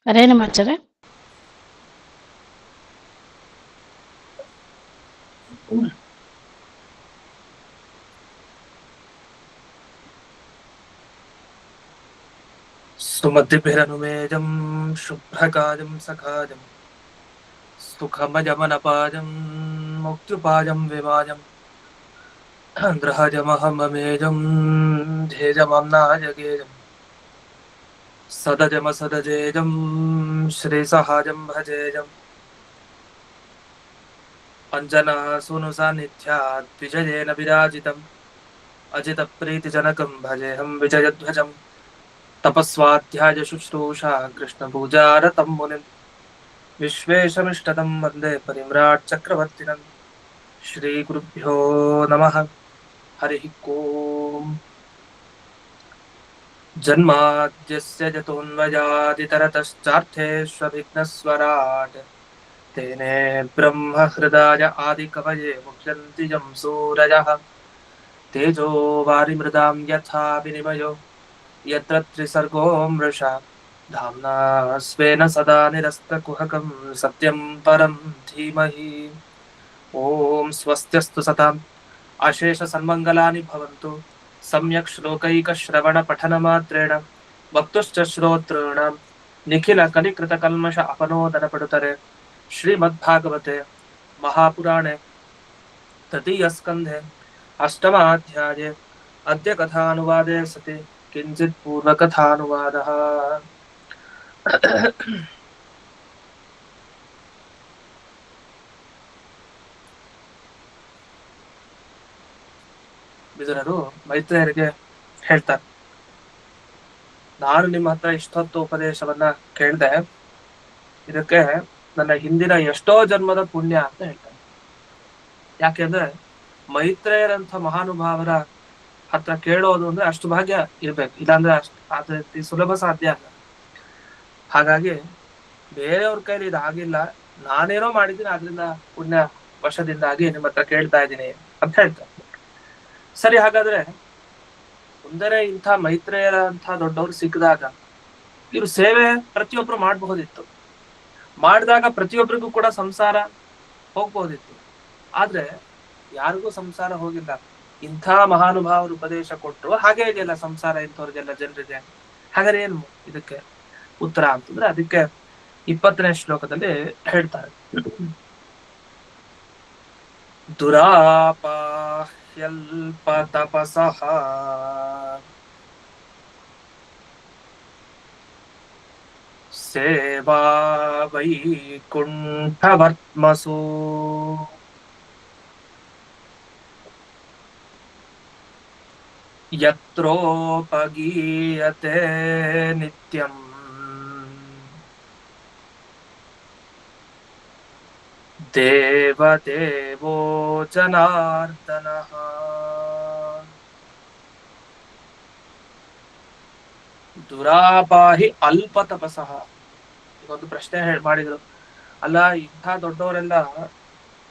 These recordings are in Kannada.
ಹರೇನಮಾಚಾರ್ಯ. ಸುಮತಿಭಿರನುಮೇಜಂ ಶುಭ್ರಕಾಜಂ ಸಖಾಜಂ ಸುಖಮಜಮನಪಾಜಂ ಮುಕ್ತ್ಯುಪಾಜಂ ವಿಮಾಜಂ ಗೃಹಜಮಹಮಮೇಜಂ ಧೇಜಮಮ್ನಾಯಗೇಜಂ ಸದಜಮಸದಜೇಜಂ ಶ್ರೀಸಹಾಜಂ ಭಜೇಜಂ ಅಂಜನಾ ಸೂನು ಸಾನ್ನಿಧ್ಯಾತ್ ವಿಜಯೇನ ವಿರಾಜಿತಂ ಅಜಿತ ಪ್ರೀತಿಜನಕಂ ಭಜೇಹಂ ವಿಜಯಧ್ವಜಂ ತಪಸ್ವಾಧ್ಯಾಯ ಶುಶ್ರೂಷಾ ಕೃಷ್ಣ ಪೂಜಾರತಂ ಮುನಿಂ ವಿಶ್ವೇಶಮಿಷ್ಟತಂ ವಂದೇ ಪರಿಮ್ರಾಟ್ ಚಕ್ರವರ್ತಿನಂ. ಶ್ರೀ ಗುರುಭ್ಯೋ ನಮಃ. ಹರಿ ಓಂ. ಜನ್ಮಾದ್ಯಸ್ಯ ಜತೋನ್ಮಯಾದಿತರತಶ್ಚಾರ್ಥೇಷ್ವಭಿಘ್ನಸ್ವರಾಟ್ ತೇನೇ ಬ್ರಹ್ಮ ಹೃದಯ ಆದಿಕವಯೇ ಮುಹ್ಯಂತಿ ಯಂ ಸೂರಯಃ ತೇಜೋ ವಾರಿಮೃದಾಂ ಯಥಾ ವಿನಿಮಯೋ ಯತ್ರ ತ್ರಿಸರ್ಗೋ ಮೃಷಾ ಧಾಮ್ನಾ ಸ್ವೇನ ಸದಾ ನಿರಸ್ತಕುಹಕಂ ಸತ್ಯಂ ಪರಂ ಧೀಮಹಿ. ಓಂ ಸ್ವಸ್ತ್ಯಸ್ತು ಸತಾಂ ಅಶೇಷ ಸನ್ಮಂಗಲಾನಿ ಭವಂತು. ಸಮ್ಯಕ್ ಶ್ಲೋಕೈಕ ಶ್ರವಣ ಪಠನ ಮಾತ್ರೇಣ ವಕ್ತುಶ್ಚ ಶ್ರೋತॄಣಾಂ ನಿಖಿಲ ಕಲಿಕೃತ ಕಲ್ಮಷ ಅಪನೋದನ ಪಡುತ್ತಾರೆ. ಶ್ರೀಮದ್ಭಾಗವತೆ ಮಹಾಪುರಾಣೆ ತೃತೀಯ ಸ್ಕಂಧೆ ಅಷ್ಟಮಾಧ್ಯಾಯೇ ಅದ್ಯ ಕಥಾನುವಾದೇ ಸತಿ ಕಿಂಚಿತ್ ಪೂರ್ವಕಥಾನುವಾದಃ. ವಿದುರರು ಮೈತ್ರೇಯರಿಗೆ ಹೇಳ್ತಾರೆ, ನಾನು ನಿಮ್ಮ ಹತ್ರ ಇಷ್ಟೊತ್ತು ಉಪದೇಶವನ್ನ ಕೇಳಿದೆ, ಇದಕ್ಕೆ ನನ್ನ ಹಿಂದಿನ ಎಷ್ಟೋ ಜನ್ಮದ ಪುಣ್ಯ ಅಂತ ಹೇಳ್ತಾರೆ. ಯಾಕೆಂದ್ರೆ ಮೈತ್ರೇಯರಂಥ ಮಹಾನುಭಾವರ ಹತ್ರ ಕೇಳೋದು ಅಂದ್ರೆ ಅಷ್ಟು ಭಾಗ್ಯ ಇರ್ಬೇಕು, ಇಲ್ಲಾಂದ್ರೆ ಅದ ಸುಲಭ ಸಾಧ್ಯ ಅಲ್ಲ. ಹಾಗಾಗಿ ಬೇರೆಯವ್ರ ಕೈಲಿ ಇದಾಗಿಲ್ಲ, ನಾನೇನೋ ಮಾಡಿದ್ದೀನಿ, ಆದ್ರಿಂದ ಪುಣ್ಯ ವಶದಿಂದಾಗಿ ನಿಮ್ಮ ಹತ್ರ ಕೇಳ್ತಾ ಇದ್ದೀನಿ ಅಂತ ಹೇಳ್ತಾರೆ. ಸರಿ, ಹಾಗಾದ್ರೆ ಮುಂದೆನೆ ಇಂಥ ಮೈತ್ರೇಯರ ಅಂತ ದೊಡ್ಡವ್ರು ಸಿಕ್ಕಿದಾಗ ಇವ್ರು ಸೇವೆ ಪ್ರತಿಯೊಬ್ರು ಮಾಡಬಹುದಿತ್ತು, ಮಾಡಿದಾಗ ಪ್ರತಿಯೊಬ್ಬರಿಗೂ ಕೂಡ ಸಂಸಾರ ಹೋಗ್ಬಹುದಿತ್ತು. ಆದ್ರೆ ಯಾರಿಗೂ ಸಂಸಾರ ಹೋಗಿಲ್ಲ. ಇಂಥ ಮಹಾನುಭಾವರು ಉಪದೇಶ ಕೊಟ್ಟರು, ಹಾಗೆ ಇದೆಯಲ್ಲ ಸಂಸಾರ ಇಂಥವ್ರಿಗೆಲ್ಲ ಜನರಿಗೆ. ಹಾಗಾದ್ರೆ ಏನು ಇದಕ್ಕೆ ಉತ್ತರ ಅಂತಂದ್ರೆ ಅದಕ್ಕೆ 20ನೇ ಶ್ಲೋಕದಲ್ಲಿ ಹೇಳ್ತಾರೆ. ದುರಾಪಾಹ್ಯಲ್ಪ ತಪಸಃ ಸೇವಾ ವೈಕುಂಠವರ್ತ್ಮಸು ಯತ್ರೋಪಗೀಯತೆ ನಿತ್ಯಂ ದೇವದೇವೋ ಜನಾರ್ದನಃ. ದುರಾಪಾಹಿ ಅಲ್ಪ ತಪಸಃ. ಈಗೊಂದು ಪ್ರಶ್ನೆ ಮಾಡಿದ್ರು, ಅಲ್ಲ ಇಂಥ ದೊಡ್ಡವರೆಲ್ಲ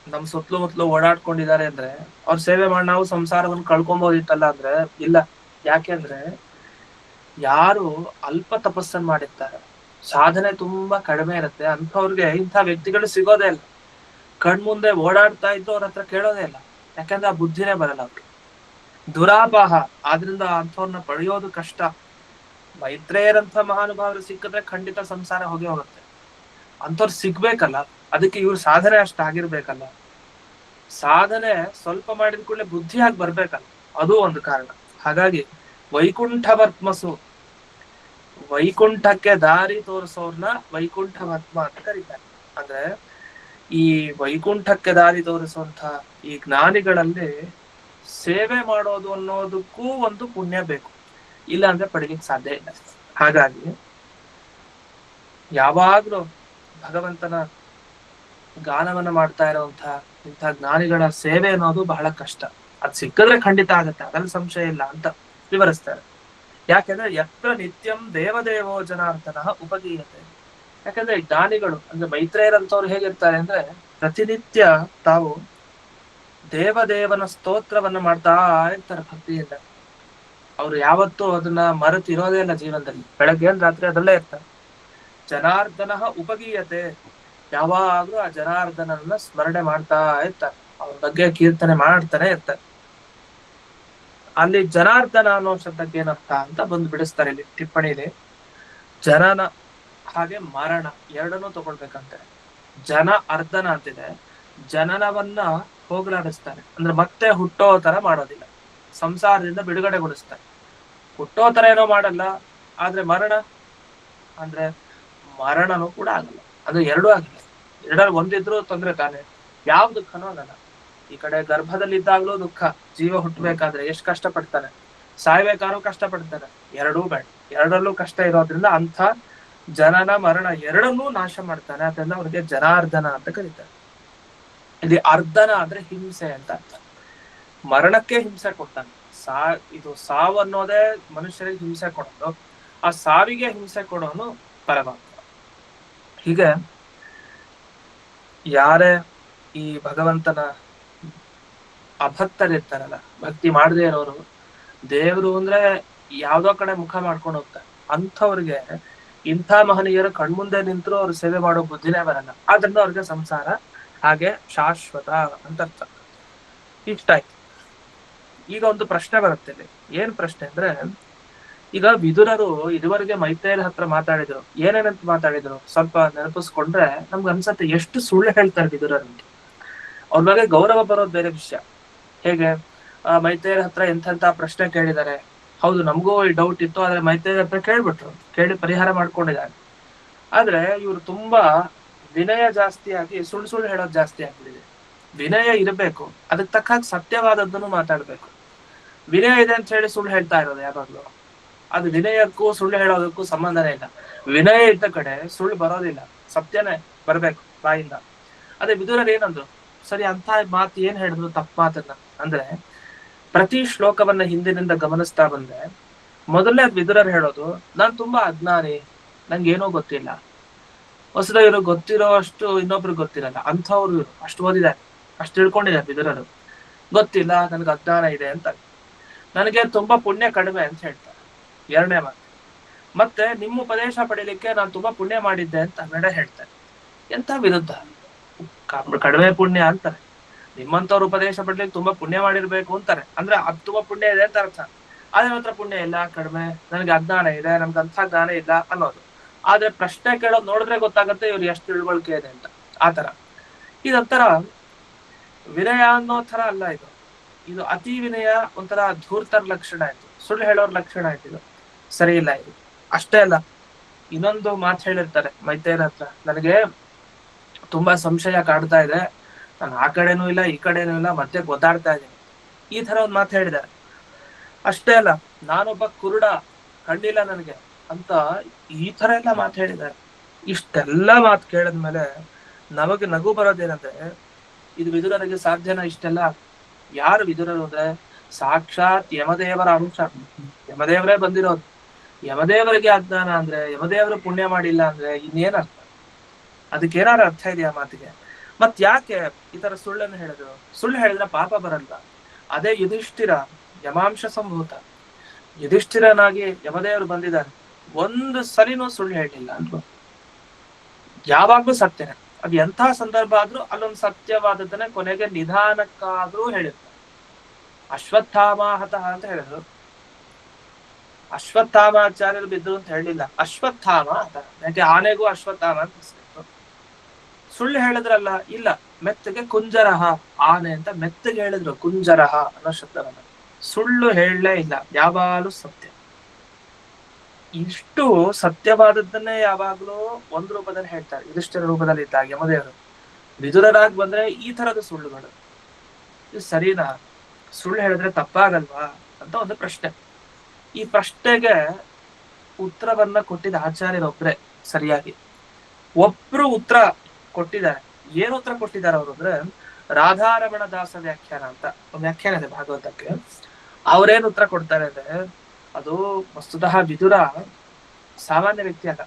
ನಮ್ ಸುತ್ತಲೂ ಓಡಾಡ್ಕೊಂಡಿದ್ದಾರೆ ಅಂದ್ರೆ ಅವ್ರ ಸೇವೆ ಮಾಡಿ ನಾವು ಸಂಸಾರವನ್ನು ಕಳ್ಕೊಬೋದಿತ್ತಲ್ಲ ಅಂದ್ರೆ ಇಲ್ಲ. ಯಾಕೆಂದ್ರೆ ಯಾರು ಅಲ್ಪ ತಪಸ್ಸನ್ನು ಮಾಡಿರ್ತಾರೆ, ಸಾಧನೆ ತುಂಬಾ ಕಡಿಮೆ ಇರುತ್ತೆ, ಅಂಥವ್ರಿಗೆ ಇಂಥ ವ್ಯಕ್ತಿಗಳು ಸಿಗೋದೇ ಇಲ್ಲ. ಕಣ್ಮುಂದೆ ಓಡಾಡ್ತಾ ಇದ್ದು ಅವ್ರ ಹತ್ರ ಕೇಳೋದೇ ಇಲ್ಲ, ಯಾಕಂದ್ರೆ ಆ ಬುದ್ಧಿನೇ ಬರಲ್ಲ ಅವ್ರಿಗೆ. ದುರಾಪಾಹ, ಆದ್ರಿಂದ ಅಂಥವ್ರನ್ನ ಪಡೆಯೋದು ಕಷ್ಟ. ಮೈತ್ರೇಯರಂಥ ಮಹಾನುಭಾವರು ಸಿಕ್ಕಿದ್ರೆ ಖಂಡಿತ ಸಂಸಾರ ಹೋಗುತ್ತೆ. ಅಂಥವ್ರು ಸಿಗ್ಬೇಕಲ್ಲ, ಅದಕ್ಕೆ ಇವ್ರ ಸಾಧನೆ ಅಷ್ಟ ಆಗಿರ್ಬೇಕಲ್ಲ. ಸಾಧನೆ ಸ್ವಲ್ಪ ಮಾಡಿದ ಕೂಡಲೇ ಬುದ್ಧಿಯಾಗಿ ಬರ್ಬೇಕಲ್ಲ, ಅದು ಒಂದು ಕಾರಣ. ಹಾಗಾಗಿ ವೈಕುಂಠವರ್ತ್ಮಸು, ವೈಕುಂಠಕ್ಕೆ ದಾರಿ ತೋರಿಸೋರ್ನ ವೈಕುಂಠವರ್ತ್ಮ ಅಂತ ಕರೀತಾರೆ. ಅಂದ್ರೆ ಈ ವೈಕುಂಠಕ್ಕೆ ದಾರಿ ತೋರಿಸುವಂತ ಈ ಜ್ಞಾನಿಗಳಲ್ಲಿ ಸೇವೆ ಮಾಡೋದು ಅನ್ನೋದಕ್ಕೂ ಒಂದು ಪುಣ್ಯ ಬೇಕು, ಇಲ್ಲ ಅಂದ್ರೆ ಪಡಿಲಿಕ್ಕೆ ಸಾಧ್ಯ ಇಲ್ಲ. ಹಾಗಾಗಿ ಯಾವಾಗ್ಲೂ ಭಗವಂತನ ಗಾನವನ್ನ ಮಾಡ್ತಾ ಇರುವಂತ ಇಂಥ ಜ್ಞಾನಿಗಳ ಸೇವೆ ಅನ್ನೋದು ಬಹಳ ಕಷ್ಟ. ಅದ್ ಸಿಕ್ಕಿದ್ರೆ ಖಂಡಿತ ಆಗತ್ತೆ, ಅದ್ರಲ್ಲಿ ಸಂಶಯ ಇಲ್ಲ ಅಂತ ವಿವರಿಸ್ತಾರೆ. ಯಾಕೆಂದ್ರೆ ಯತ್ರ ನಿತ್ಯಂ ದೇವದೇವೋ ಜನಾರ್ದನಃ ಉಪಗೀಯತೆ. ಯಾಕಂದ್ರೆ ಜ್ಞಾನಿಗಳು ಅಂದ್ರೆ ಮೈತ್ರೇಯರಂತವ್ರು ಹೇಗಿರ್ತಾರೆ ಅಂದ್ರೆ ಪ್ರತಿನಿತ್ಯ ತಾವು ದೇವದೇವನ ಸ್ತೋತ್ರವನ್ನ ಮಾಡ್ತಾ ಇರ್ತಾರೆ ಭಕ್ತಿಯಿಂದ. ಅವ್ರು ಯಾವತ್ತೂ ಅದನ್ನ ಮರೆತಿರೋದೇ ಇಲ್ಲ ಜೀವನದಲ್ಲಿ. ಬೆಳಗ್ಗೆ ರಾತ್ರಿ ಅದರಲ್ಲೇ ಇರ್ತಾರೆ. ಜನಾರ್ದನ ಉಪಗೀಯತೆ, ಯಾವಾಗ್ಲೂ ಆ ಜನಾರ್ದನನ್ನ ಸ್ಮರಣೆ ಮಾಡ್ತಾ ಇರ್ತಾರೆ, ಅವ್ರ ಬಗ್ಗೆ ಕೀರ್ತನೆ ಮಾಡ್ತಾನೆ ಇರ್ತಾರೆ. ಅಲ್ಲಿ ಜನಾರ್ದನ ಅನ್ನೋ ಶಬ್ದಕ್ಕೆ ಏನರ್ಥ ಅಂತ ಬಂದು ಬಿಡಿಸ್ತಾರೆ ಇಲ್ಲಿ ಟಿಪ್ಪಣಿಲಿ. ಜನನ ಹಾಗೆ ಮರಣ ಎರಡನ್ನೂ ತಗೊಳ್ಬೇಕಂತೆ. ಜನ ಅರ್ಧನ ಅಂತಿದೆ, ಜನನವನ್ನ ಹೋಗಲಾಡಿಸ್ತಾರೆ, ಅಂದ್ರೆ ಮತ್ತೆ ಹುಟ್ಟೋ ತರ ಮಾಡೋದಿಲ್ಲ, ಸಂಸಾರದಿಂದ ಬಿಡುಗಡೆಗೊಳಿಸ್ತಾರೆ. ಹುಟ್ಟೋ ತರ ಏನೋ ಮಾಡಲ್ಲ, ಆದ್ರೆ ಮರಣ ಅಂದ್ರೆ ಮರಣನೂ ಕೂಡ ಆಗಲ್ಲ. ಅದು ಎರಡೂ ಆಗಿಲ್ಲ, ಎರಡರಲ್ಲಿ ಒಂದಿದ್ರು ತೊಂದ್ರೆ ತಾನೆ, ಯಾವ ದುಃಖನೂ ಆಗಲ್ಲ. ಈ ಕಡೆ ಗರ್ಭದಲ್ಲಿದ್ದಾಗ್ಲೂ ದುಃಖ, ಜೀವ ಹುಟ್ಟಬೇಕಾದ್ರೆ ಎಷ್ಟು ಕಷ್ಟ ಪಡ್ತಾನೆ, ಸಾಯ್ಬೇಕಾದ್ರೂ ಕಷ್ಟ ಪಡ್ತಾನೆ, ಎರಡೂ ಬೇಡ, ಎರಡರಲ್ಲೂ ಕಷ್ಟ ಇರೋದ್ರಿಂದ ಅಂಥ ಜನನ ಮರಣ ಎರಡನ್ನೂ ನಾಶ ಮಾಡ್ತಾನೆ. ಅದನ್ನ ಅವ್ರಿಗೆ ಜನಾರ್ದನ ಅಂತ ಕರೀತಾರೆ. ಇಲ್ಲಿ ಅರ್ಧನ ಅಂದ್ರೆ ಹಿಂಸೆ ಅಂತ ಅರ್ಥ. ಮರಣಕ್ಕೆ ಹಿಂಸೆ ಕೊಡ್ತಾನೆ, ಇದು ಸಾವು ಅನ್ನೋದೇ ಮನುಷ್ಯರಿಗೆ ಹಿಂಸೆ ಕೊಡೋದು, ಆ ಸಾವಿಗೆ ಹಿಂಸೆ ಕೊಡೋನು ಪರಮಾತ್ಮ. ಹೀಗೆ ಯಾರೇ ಈ ಭಗವಂತನ ಅಭಕ್ತರಿರ್ತಾರಲ್ಲ, ಭಕ್ತಿ ಮಾಡದೇ ಇರೋರು, ದೇವ್ರು ಅಂದ್ರೆ ಯಾವ್ದೋ ಕಡೆ ಮುಖ ಮಾಡ್ಕೊಂಡು ಹೋಗ್ತಾರೆ, ಅಂಥವ್ರಿಗೆ ಇಂಥ ಮಹನೀಯರು ಕಣ್ಮುಂದೆ ನಿಂತರೂ ಅವ್ರು ಸೇವೆ ಮಾಡೋ ಬುದ್ಧಿನೇ ಬರಲ್ಲ. ಆದ್ರಿಂದ ಅವ್ರಿಗೆ ಸಂಸಾರ ಹಾಗೆ ಶಾಶ್ವತ ಅಂತ ಅರ್ಥ. ಇಷ್ಟ ಆಯ್ತು. ಈಗ ಒಂದು ಪ್ರಶ್ನೆ ಬರುತ್ತೆ ಇಲ್ಲಿ. ಏನ್ ಪ್ರಶ್ನೆ ಅಂದ್ರೆ, ಈಗ ವಿದುರರು ಇದುವರೆಗೆ ಮೈತ್ರೇಯರ ಹತ್ರ ಮಾತಾಡಿದ್ರು, ಏನೇನಂತ ಮಾತಾಡಿದ್ರು ಸ್ವಲ್ಪ ನೆನಪಿಸ್ಕೊಂಡ್ರೆ ನಮ್ಗೆ ಅನ್ಸತ್ತೆ ಎಷ್ಟು ಸುಳ್ಳು ಹೇಳ್ತಾರೆ ವಿದುರರು. ಅವ್ರ ಬಗ್ಗೆ ಗೌರವ ಬರೋದು ಬೇರೆ ವಿಷಯ. ಹೇಗೆ ಮೈತ್ರೇಯರ ಹತ್ರ ಎಂತೆಂತ ಪ್ರಶ್ನೆ ಕೇಳಿದ್ದಾರೆ, ಹೌದು ನಮಗೂ ಈ ಡೌಟ್ ಇತ್ತು, ಆದ್ರೆ ಮೈತ್ರೇಯರ ಹತ್ರ ಕೇಳ್ಬಿಟ್ರು, ಕೇಳಿ ಪರಿಹಾರ ಮಾಡ್ಕೊಂಡಿದ್ದಾರೆ. ಆದ್ರೆ ಇವ್ರು ತುಂಬಾ ವಿನಯ ಜಾಸ್ತಿ ಆಗಿ ಸುಳ್ಳು ಹೇಳೋದು ಜಾಸ್ತಿ ಆಗ್ಬಿಟ್ಟಿದೆ. ವಿನಯ ಇರಬೇಕು, ಅದಕ್ಕೆ ತಕ್ಕ ಸತ್ಯವಾದದ್ದನ್ನು ಮಾತಾಡ್ಬೇಕು. ವಿನಯ ಇದೆ ಅಂತ ಹೇಳಿ ಸುಳ್ಳು ಹೇಳ್ತಾ ಇರೋದು ಯಾವಾಗ್ಲೂ, ಅದು ವಿನಯಕ್ಕೂ ಸುಳ್ಳು ಹೇಳೋದಕ್ಕೂ ಸಂಬಂಧನೇ ಇಲ್ಲ. ವಿನಯ ಇದ್ದ ಕಡೆ ಸುಳ್ಳು ಬರೋದಿಲ್ಲ, ಸತ್ಯನೇ ಬರ್ಬೇಕು ಬಾಯಿಂದ. ಅದೇ ವಿದುರರು ಏನಂದ್ರು, ಸರಿ ಅಂತ ಮಾತು ಏನ್ ಹೇಳಿದ್ರು ತಪ್ಪ ಮಾತನ್ನ ಅಂದ್ರೆ, ಪ್ರತಿ ಶ್ಲೋಕವನ್ನ ಹಿಂದಿನಿಂದ ಗಮನಿಸ್ತಾ ಬಂದ್ರೆ ಮೊದಲನೇ ವಿದುರರು ಹೇಳೋದು, ನಾನ್ ತುಂಬಾ ಅಜ್ಞಾನಿ, ನಂಗೇನೋ ಗೊತ್ತಿಲ್ಲ. ಹೊಸದ ಇವ್ರು ಗೊತ್ತಿರೋ ಅಷ್ಟು ಇನ್ನೊಬ್ರಿಗೆ ಗೊತ್ತಿರಲ್ಲ, ಅಂಥವ್ರು ಇವರು ಅಷ್ಟು ಓದಿದ್ದಾರೆ, ಅಷ್ಟು ತಿಳ್ಕೊಂಡಿದ್ದಾರೆ ವಿದುರರು. ಗೊತ್ತಿಲ್ಲ, ನನ್ಗೆ ಅಜ್ಞಾನ ಇದೆ ಅಂತ, ನನಗೆ ತುಂಬಾ ಪುಣ್ಯ ಕಡಿಮೆ ಅಂತ ಹೇಳ್ತಾರೆ ಎರಡನೇ ಮಾತು. ಮತ್ತೆ ನಿಮ್ಮ ಉಪದೇಶ ಪಡಿಲಿಕ್ಕೆ ನಾನು ತುಂಬಾ ಪುಣ್ಯ ಮಾಡಿದ್ದೆ ಅಂತ ನಡೆ ಹೇಳ್ತಾರೆ. ಎಂತ ವಿರುದ್ಧ, ಕಡಿಮೆ ಪುಣ್ಯ ಅಂತಾರೆ, ನಿಮ್ಮಂತವ್ರ ಉಪದೇಶ ಪಡ್ಲಿಕ್ಕೆ ತುಂಬಾ ಪುಣ್ಯ ಮಾಡಿರ್ಬೇಕು ಅಂತಾರೆ, ಅಂದ್ರೆ ಅದು ತುಂಬಾ ಪುಣ್ಯ ಇದೆ ಅಂತ ಅರ್ಥ. ಆದ್ರೆ ಮಾತ್ರ ಪುಣ್ಯ ಇಲ್ಲ, ಕಡಿಮೆ, ನನಗೆ ಅಜ್ಞಾನ ಇದೆ, ನಮ್ಗೆ ಅಂಥ ಜ್ಞಾನ ಇಲ್ಲ ಅನ್ನೋದು. ಆದ್ರೆ ಪ್ರಶ್ನೆ ಕೇಳೋದು ನೋಡಿದ್ರೆ ಗೊತ್ತಾಗುತ್ತೆ ಇವ್ರು ಎಷ್ಟು ತಿಳುವಳಿಕೆ ಇದೆ ಅಂತ. ಆತರ ಇದೊಂಥರ ವಿನಯ ಅನ್ನೋ ತರ ಅಲ್ಲ ಇದು. ಇದು ಅತಿ ವಿನಯ, ಒಂಥರ ಧೂರ್ತರ ಲಕ್ಷಣ ಆಯ್ತು, ಸುಳ್ಳು ಹೇಳೋರ್ ಲಕ್ಷಣ ಆಯ್ತು, ಇದು ಸರಿ ಇಲ್ಲ. ಇದು ಅಷ್ಟೇ ಅಲ್ಲ, ಇನ್ನೊಂದು ಮಾತು ಹೇಳಿರ್ತಾರೆ ಮೈತ್ರೇಯರ ಹತ್ರ, ನನಗೆ ತುಂಬಾ ಸಂಶಯ ಕಾಡ್ತಾ ಇದೆ, ನಾನು ಆ ಕಡೆನೂ ಇಲ್ಲ ಈ ಕಡೆನೂ ಇಲ್ಲ, ಮತ್ತೆ ಗೊತ್ತಾಡ್ತಾ ಇದ್ದೀನಿ, ಈ ತರ ಒಂದ್ ಮಾತು ಹೇಳಿದ್ದಾರೆ. ಅಷ್ಟೇ ಅಲ್ಲ, ನಾನೊಬ್ಬ ಕುರುಡ, ಕಣ್ಣಿಲ್ಲ ನನಗೆ ಅಂತ ಈ ತರ ಎಲ್ಲ ಮಾತು ಹೇಳಿದ್ದಾರೆ. ಇಷ್ಟೆಲ್ಲ ಮಾತು ಕೇಳಿದ್ಮೇಲೆ ನಮಗೆ ನಗು ಬರೋದೇನಂದ್ರೆ, ಇದು ವಿದುರರಿಗೆ ಸಾಧ್ಯನಾ ಇಷ್ಟೆಲ್ಲ? ಯಾರು ವಿದುರರು ಅಂದ್ರೆ ಸಾಕ್ಷಾತ್ ಯಮದೇವರ ಅಂಶ, ಯಮದೇವರೇ ಬಂದಿರೋದು. ಯಮದೇವರಿಗೆ ಅಜ್ಞಾನ ಅಂದ್ರೆ, ಯಮದೇವರು ಪುಣ್ಯ ಮಾಡಿಲ್ಲ ಅಂದ್ರೆ ಇನ್ನೇನ್ ಅರ್ಥ? ಅದಕ್ಕೇನಾದ್ರು ಅರ್ಥ ಇದೆಯಾ ಮಾತಿಗೆ? ಮತ್ ಯಾಕೆ ಈ ತರ ಸುಳ್ಳನ್ನು ಹೇಳಿದ್ರು? ಸುಳ್ಳು ಹೇಳಿದ್ರೆ ಪಾಪ ಬರಲ್ಲ. ಅದೇ ಯುಧಿಷ್ಠಿರ ಯಮಾಂಶ ಸಂಭೂತ, ಯುಧಿಷ್ಠಿರನಾಗಿ ಯಮದೇವರು ಬಂದಿದ್ದಾರೆ, ಒಂದು ಸಲಿನೂ ಸುಳ್ಳು ಹೇಳಿಲ್ಲ ಅಲ್ವಾ? ಯಾವಾಗ್ಲೂ ಸತ್ಯನೇ, ಅದು ಎಂಥ ಸಂದರ್ಭ ಆದ್ರೂ ಅಲ್ಲೊಂದು ಸತ್ಯವಾದದ್ದನ್ನ ಕೊನೆಗೆ ನಿಧಾನಕ್ಕಾದ್ರೂ ಹೇಳಿರ್ತಾರೆ. ಅಶ್ವತ್ಥಾಮ ಹತಃ ಅಂತ ಹೇಳಿದ್ರು, ಅಶ್ವತ್ಥಾಮಾಚಾರ್ಯರು ಬಿದ್ರು ಅಂತ ಹೇಳಿಲ್ಲ, ಅಶ್ವತ್ಥಾಮ ಹತಃ. ಯಾಕೆ ಆನೆಗೂ ಅಶ್ವತ್ಥಾಮ ಅಂತ ಹೆಸರಿತ್ತು. ಸುಳ್ಳು ಹೇಳಿದ್ರಲ್ಲ, ಇಲ್ಲ, ಮೆತ್ತಗೆ ಕುಂಜರಹ, ಆನೆ ಅಂತ ಮೆತ್ತಗೆ ಹೇಳಿದ್ರು, ಕುಂಜರಹ ಅನ್ನೋ ಶಬ್ದವನ್ನ. ಸುಳ್ಳು ಹೇಳಲೇ ಇಲ್ಲ, ಯಾವಾಗಲೂ ಸತ್ಯ. ಇಷ್ಟು ಸತ್ಯವಾದದ್ದನ್ನೇ ಯಾವಾಗ್ಲೂ ಒಂದು ರೂಪದಲ್ಲಿ ಹೇಳ್ತಾರೆ. ಯುಧಿಷ್ಠಿರ ರೂಪದಲ್ಲಿ ಇದ್ದಾಗ ಯಮದೇವರು, ವಿದುರರಾಗಿ ಬಂದ್ರೆ ಈ ತರದ ಸುಳ್ಳುಗಳು, ಇದು ಸರಿನಾ? ಸುಳ್ಳು ಹೇಳಿದ್ರೆ ತಪ್ಪಾಗಲ್ವಾ ಅಂತ ಒಂದು ಪ್ರಶ್ನೆ. ಈ ಪ್ರಶ್ನೆಗೆ ಉತ್ತರವನ್ನ ಕೊಟ್ಟಿದ್ದ ಆಚಾರ್ಯರೊಬ್ರೆ ಸರಿಯಾಗಿ. ಒಬ್ರು ಉತ್ತರ ಕೊಟ್ಟಿದ್ದಾರೆ. ಏನು ಉತ್ತರ ಕೊಟ್ಟಿದ್ದಾರೆ ಅವರು ಅಂದ್ರೆ, ರಾಧಾರಮಣ ದಾಸ ವ್ಯಾಖ್ಯಾನ ಅಂತ ಒಂದು ವ್ಯಾಖ್ಯಾನ ಇದೆ ಭಾಗವತಕ್ಕೆ. ಅವ್ರೇನ್ ಉತ್ತರ ಕೊಡ್ತಾರೆ ಅಂದ್ರೆ, ಅದು ವಸ್ತುತಃ ವಿದುರ ಸಾಮಾನ್ಯ ವ್ಯಕ್ತಿ ಅಲ್ಲ,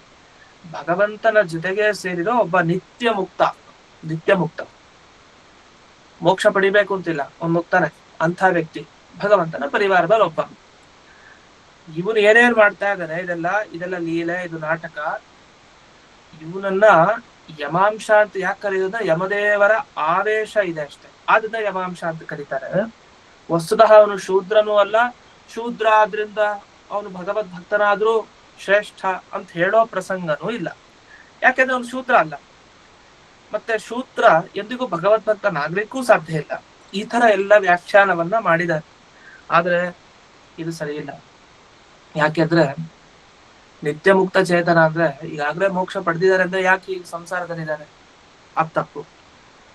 ಭಗವಂತನ ಜೊತೆಗೆ ಸೇರಿರೋ ಒಬ್ಬ ನಿತ್ಯ ಮುಕ್ತ, ಮೋಕ್ಷ ಪಡಿಬೇಕು ಅಂತಿಲ್ಲ, ಅವ್ನು ಮುಕ್ತಾನೆ, ಅಂಥ ವ್ಯಕ್ತಿ, ಭಗವಂತನ ಪರಿವಾರದಲ್ಲಿ ಒಬ್ಬ. ಇವನು ಏನೇನ್ ಮಾಡ್ತಾ ಇದ್ದಾನೆ, ಇದೆಲ್ಲ ಲೀಲೆ, ಇದು ನಾಟಕ, ಇವನನ್ನ ಯಮಾಂಶ ಅಂತ ಯಾಕೆ ಕರೆಯೋದ, ಯಮದೇವರ ಆವೇಶ ಇದೆ ಅಷ್ಟೇ, ಆದ್ರಿಂದ ಯಮಾಂಶ ಅಂತ ಕರೀತಾರೆ. ವಸ್ತುತಃ ಅವನು ಶೂದ್ರನೂ ಅಲ್ಲ, ಶೂದ್ರ ಆದ್ರಿಂದ ಅವನು ಭಗವದ್ ಭಕ್ತನಾದ್ರೂ ಶ್ರೇಷ್ಠ ಅಂತ ಹೇಳೋ ಪ್ರಸಂಗನೂ ಇಲ್ಲ. ಯಾಕೆಂದ್ರೆ ಅವನು ಶೂದ್ರ ಅಲ್ಲ, ಮತ್ತೆ ಶೂದ್ರ ಎಂದಿಗೂ ಭಗವದ್ ಭಕ್ತನಾಗ್ಲಿಕ್ಕೂ ಸಾಧ್ಯ ಇಲ್ಲ. ಈ ತರ ಎಲ್ಲ ವ್ಯಾಖ್ಯಾನವನ್ನ ಮಾಡಿದ್ದಾರೆ. ಆದ್ರೆ ಇದು ಸರಿ ಇಲ್ಲ. ಯಾಕೆಂದ್ರೆ ನಿತ್ಯ ಮುಕ್ತ ಚೇತನ ಅಂದ್ರೆ ಈಗಾಗಲೇ ಮೋಕ್ಷ ಪಡೆದಿದ್ದಾರೆ ಅಂದ್ರೆ ಯಾಕೆ ಈಗ ಸಂಸಾರದಲ್ಲಿದ್ದಾರೆ, ಅದ್ ತಪ್ಪು.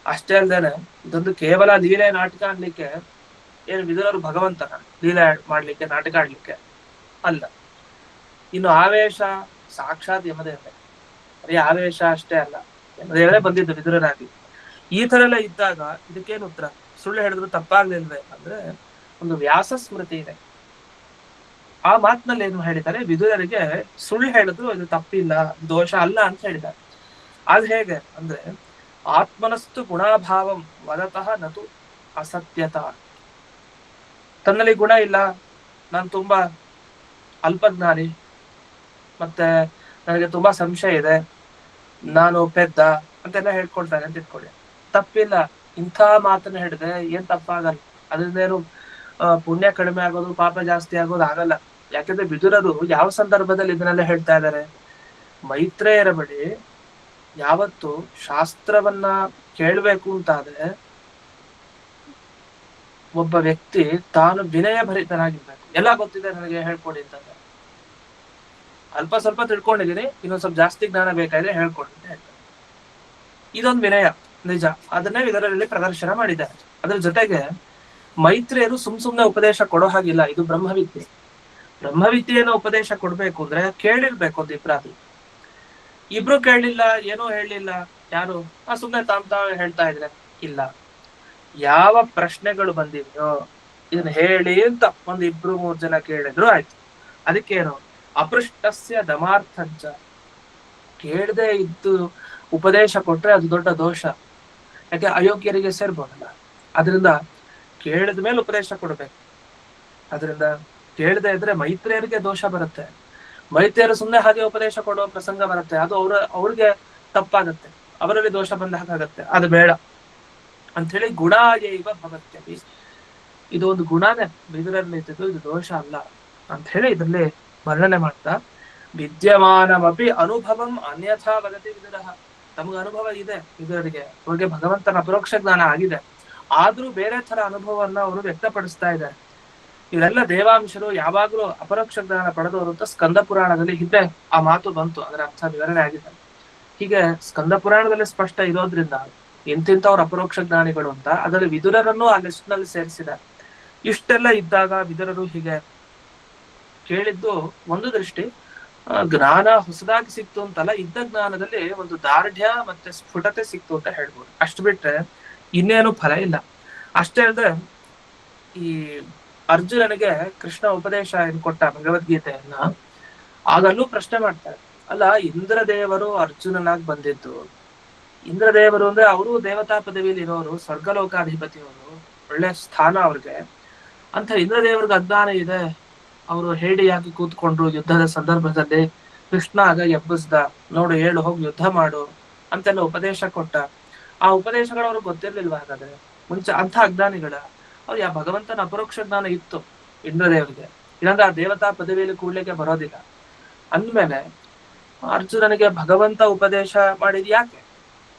ಅಷ್ಟೇ ಅಲ್ದೇನೆ ಇದೊಂದು ಕೇವಲ ಲೀಲೆ ನಾಟಕ ಆಡ್ಲಿಕ್ಕೆ ಏನು ವಿದುರರು ಭಗವಂತನ ಲೀಲೆ ಮಾಡ್ಲಿಕ್ಕೆ, ನಾಟಕ ಆಡ್ಲಿಕ್ಕೆ ಅಲ್ಲ. ಇನ್ನು ಆವೇಶ ಸಾಕ್ಷಾತ್ ಯಮದೇವರೇ, ಬರೀ ಆವೇಶ ಅಷ್ಟೇ ಅಲ್ಲ, ಯಮದೇವರೇ ಬಂದಿದ್ದು ವಿದುರರಾಗಿ. ಈ ತರ ಎಲ್ಲ ಇದ್ದಾಗ ಇದಕ್ಕೇನು ಉತ್ತರ? ಸುಳ್ಳು ಹೇಳಿದ್ರು ತಪ್ಪಾಗ್ಲಿಲ್ವೇ ಅಂದ್ರೆ ಒಂದು ವ್ಯಾಸ ಸ್ಮೃತಿ ಇದೆ. ಆ ಮಾತಿನಲ್ಲಿ ಏನು ಹೇಳಿದ್ದಾರೆ, ವಿದುರರಿಗೆ ಸುಳ್ಳು ಹೇಳಿದ್ರು ಇದು ತಪ್ಪಿಲ್ಲ, ದೋಷ ಅಲ್ಲ ಅಂತ ಹೇಳಿದ್ದಾರೆ. ಅದು ಹೇಗೆ ಅಂದ್ರೆ, ಆತ್ಮನಸ್ತು ಗುಣಾಭಾವಂ ವದತಃ ನತು ಅಸತ್ಯತ. ತನ್ನಲ್ಲಿ ಗುಣ ಇಲ್ಲ, ನಾನು ತುಂಬಾ ಅಲ್ಪಜ್ಞಾನಿ, ಮತ್ತೆ ನನಗೆ ತುಂಬಾ ಸಂಶಯ ಇದೆ, ನಾನು ಪೆದ್ದ ಅಂತೆಲ್ಲ ಹೇಳ್ಕೊಳ್ತಾನೆ ಅಂತ ಇಟ್ಕೊಳ್ಳಿ. ತಪ್ಪಿಲ್ಲ, ಇಂಥ ಮಾತನ್ನ ಹೇಳಿದ್ರೆ ಏನ್ ತಪ್ಪಾಗಲ್ಲ, ಅದರಿಂದ ಏನು ಪುಣ್ಯ ಕಡಿಮೆ ಆಗೋದು, ಪಾಪ ಜಾಸ್ತಿ ಆಗೋದು ಆಗಲ್ಲ. ಯಾಕಂದ್ರೆ ವಿದುರರು ಯಾವ ಸಂದರ್ಭದಲ್ಲಿ ಇದನ್ನೆಲ್ಲ ಹೇಳ್ತಾ ಇದ್ದಾರೆ? ಮೈತ್ರೇಯರ ಬಳಿ ಯಾವತ್ತು ಶಾಸ್ತ್ರವನ್ನ ಕೇಳ್ಬೇಕು ಅಂತಾದ್ರೆ ಒಬ್ಬ ವ್ಯಕ್ತಿ ತಾನು ವಿನಯ ಭರಿತನಾಗಿರ್ಬೇಕು. ಎಲ್ಲ ಗೊತ್ತಿದೆ ನನಗೆ, ಹೇಳ್ಕೊಡಿ ಅಂತಂದ್ರೆ, ಅಲ್ಪ ಸ್ವಲ್ಪ ತಿಳ್ಕೊಂಡಿದ್ದೀನಿ, ಇನ್ನೊಂದ್ ಸ್ವಲ್ಪ ಜಾಸ್ತಿ ಜ್ಞಾನ ಬೇಕಾದ್ರೆ ಹೇಳ್ಕೊಡಿ ಅಂತ ಹೇಳ್ತಾರೆ. ಇದೊಂದು ವಿನಯ ನಿಜ, ಅದನ್ನೇ ವಿದುರರಲ್ಲಿ ಪ್ರದರ್ಶನ ಮಾಡಿದ್ದಾರೆ. ಅದ್ರ ಜೊತೆಗೆ ಮೈತ್ರಿಯರು ಸುಮ್ನೆ ಉಪದೇಶ ಕೊಡೋ ಹಾಗಿಲ್ಲ, ಇದು ಬ್ರಹ್ಮವಿದ್ಯೆ. ಬ್ರಹ್ಮವಿದ್ಯೆಯನ್ನು ಉಪದೇಶ ಕೊಡ್ಬೇಕು ಅಂದ್ರೆ ಕೇಳಿರ್ಬೇಕು ಒಂದು ಇಬ್ರಾದಿ. ಇಬ್ರು ಕೇಳಲಿಲ್ಲ, ಏನೋ ಹೇಳಲಿಲ್ಲ, ಯಾರು ಸುಮ್ನೆ ತಾವ್ ಹೇಳ್ತಾ ಇದ್ರೆ ಇಲ್ಲ. ಯಾವ ಪ್ರಶ್ನೆಗಳು ಬಂದಿದ್ಯೋ ಇದನ್ನ ಹೇಳಿ ಅಂತ ಒಂದ್ 2-3 ಜನ ಕೇಳಿದ್ರು ಆಯ್ತು. ಅದಕ್ಕೇನು ಅಪೃಷ್ಟಸ್ಯ ದಮಾರ್ಥಂಚ, ಕೇಳದೆ ಇದ್ದು ಉಪದೇಶ ಕೊಟ್ರೆ ಅದು ದೊಡ್ಡ ದೋಷ. ಯಾಕೆ ಅಯೋಗ್ಯರಿಗೆ ಸೇರ್ಬೋದಲ್ಲ. ಅದರಿಂದ ಕೇಳಿದ ಮೇಲೆ ಉಪದೇಶ ಕೊಡ್ಬೇಕು. ಅದರಿಂದ ಕೇಳದೆ ಇದ್ರೆ ಮೈತ್ರಿಯರಿಗೆ ದೋಷ ಬರುತ್ತೆ. ಮೈತ್ರಿಯರು ಸುಮ್ಮನೆ ಹಾಗೆ ಉಪದೇಶ ಕೊಡುವ ಪ್ರಸಂಗ ಬರುತ್ತೆ, ಅದು ಅವ್ರಿಗೆ ತಪ್ಪಾಗತ್ತೆ, ಅವರಲ್ಲಿ ದೋಷ ಬಂದ ಹಾಗಾಗತ್ತೆ. ಅದು ಬೇಡ ಅಂತ ಹೇಳಿ ಗುಣಾಯೈವ ಭವತ್ಯಪಿ, ಇದು ಒಂದು ಗುಣನೇ ವಿದುರಲ್ಲಿ ಇದ್ದದ್ದು, ಇದು ದೋಷ ಅಲ್ಲ ಅಂತ ಹೇಳಿ ಇದರಲ್ಲಿ ವರ್ಣನೆ ಮಾಡ್ತಾ, ವಿದ್ಯಮಾನಮಪಿ ಅನುಭವಂ ಅನ್ಯಥಾ ವದತಿ ವಿದುರಃ. ತಮ್ಗೆ ಅನುಭವ ಇದೆ ವಿದುರರಿಗೆ, ಅವ್ರಿಗೆ ಭಗವಂತನ ಅಪರೋಕ್ಷ ಜ್ಞಾನ ಆಗಿದೆ, ಆದ್ರೂ ಬೇರೆ ತರ ಅನುಭವವನ್ನ ಅವರು ವ್ಯಕ್ತಪಡಿಸ್ತಾ ಇದ್ದಾರೆ. ಇವರೆಲ್ಲ ದೇವಾಂಶರು, ಯಾವಾಗ್ಲೂ ಅಪರೋಕ್ಷ ಜ್ಞಾನ ಪಡೆದವರು ಅಂತ ಸ್ಕಂದ ಪುರಾಣದಲ್ಲಿ ಹಿಂದೆ ಆ ಮಾತು ಬಂತು, ಅದರ ಅರ್ಥ ವಿವರಣೆ ಆಗಿದೆ. ಹೀಗೆ ಸ್ಕಂದ ಪುರಾಣದಲ್ಲಿ ಸ್ಪಷ್ಟ ಇರೋದ್ರಿಂದ ಎಂತಿಂತವ್ರ ಅಪರೋಕ್ಷ ಜ್ಞಾನಿಗಳು ಅಂತ ಅದರಲ್ಲಿ ವಿದುರರನ್ನು ಆ ಲಿಸ್ಟ್ ನಲ್ಲಿ ಸೇರಿಸಿದ್ದಾರೆ. ಇಷ್ಟೆಲ್ಲ ಇದ್ದಾಗ ವಿದುರರು ಹೀಗೆ ಕೇಳಿದ್ದು ಒಂದು ದೃಷ್ಟಿ ಜ್ಞಾನ ಹೊಸದಾಗಿ ಸಿಕ್ತು ಅಂತಲ್ಲ, ಇದ್ದ ಜ್ಞಾನದಲ್ಲಿ ಒಂದು ದಾರ್ಢ್ಯ ಮತ್ತೆ ಸ್ಫುಟತೆ ಸಿಕ್ತು ಅಂತ ಹೇಳ್ಬೋದು. ಅಷ್ಟು ಬಿಟ್ರೆ ಇನ್ನೇನು ಫಲ ಇಲ್ಲ. ಅಷ್ಟೇ ಅಲ್ಲದೆ ಈ ಅರ್ಜುನನಿಗೆ ಕೃಷ್ಣ ಉಪದೇಶ ಏನು ಕೊಟ್ಟ ಭಗವದ್ಗೀತೆಯನ್ನ, ಆಗಲ್ಲೂ ಪ್ರಶ್ನೆ ಮಾಡ್ತಾರೆ, ಅಲ್ಲ ಇಂದ್ರದೇವರು ಅರ್ಜುನನಾಗಿ ಬಂದಿದ್ದು, ಇಂದ್ರದೇವರು ಅಂದ್ರೆ ಅವರು ದೇವತಾ ಪದವಿಯಲ್ಲಿ ಇರೋರು, ಸ್ವರ್ಗಲೋಕಾಧಿಪತಿಯವರು, ಒಳ್ಳೆ ಸ್ಥಾನ ಅವ್ರಿಗೆ. ಅಂತ ಇಂದ್ರದೇವರಿಗೆ ಅಜ್ಞಾನ ಇದೆ, ಅವರು ಹೇಡಿಯಾಗಿ ಕೂತ್ಕೊಂಡ್ರು ಯುದ್ಧದ ಸಂದರ್ಭದಲ್ಲಿ, ಕೃಷ್ಣ ಆಗ ಎಬ್ಬಿಸ್ದ, ನೋಡು ಹೇಳು ಹೋಗಿ ಯುದ್ಧ ಮಾಡು ಅಂತೆಲ್ಲ ಉಪದೇಶ ಕೊಟ್ಟ. ಆ ಉಪದೇಶಗಳು ಅವ್ರಿಗೆ ಗೊತ್ತಿರ್ಲಿಲ್ವಾ? ಹಾಗಾದ್ರೆ ಮುಂಚೆ ಅಂಥ ಅಜ್ಞಾನಿಗಳ ಅವ್ರು ಯಾವ ಭಗವಂತನ ಅಪರೋಕ್ಷ ಜ್ಞಾನ ಇತ್ತು ಇಂದ್ರದೇವರಿಗೆ, ಇಲ್ಲಾಂದ್ರೆ ಆ ದೇವತಾ ಪದವಿಯಲ್ಲಿ ಕೂಡ್ಲಿಕ್ಕೆ ಬರೋದಿಲ್ಲ. ಅಂದ್ಮೇಲೆ ಅರ್ಜುನನಿಗೆ ಭಗವಂತ ಉಪದೇಶ ಮಾಡಿದ್ ಯಾಕೆ